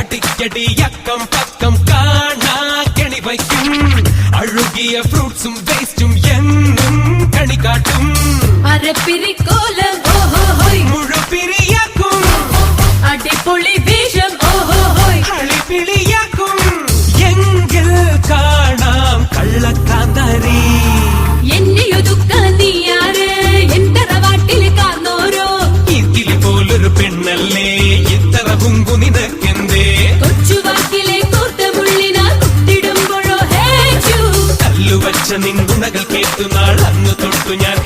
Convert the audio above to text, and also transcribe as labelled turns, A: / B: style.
A: അടിക്കടി അക്കം പക്കം കാണാ കെണി വയ്ക്കും അഴുകിയ ഫ്രൂട്ട്സും വേസ്റ്റും എന്നും കണി കാട്ടും
B: അരപ്പിരിക്കോലം
A: മുഴുപിരിയാക്കും
B: അടിപൊളി വേഷം ഓഹോഹോയ്
A: കളിപ്പിളിയാക്കും എങ്കിൽ കാണാം കള്ളക്കാന്താരി
B: എന്നെയൊതുക്കാൻ നീയാര് എൻ തറവാട്ടിൽ കാന്നോരോ
A: ഇതില് പോലൊരു പെണ്ണല്ലേ ഇത്ര കുങ്കു നിനക്കെന്തേ
B: കൊച്ചുവാക്കിലെ കോർത്ത മുള്ളിനാൽ കുത്തിടുമ്പോഴോ ഹേച്ചു
A: കല്ലുവച്ച നിൻകുണകൾ കേട്ടു നാൾ അന്ന് തൊട്ടു ഞാൻ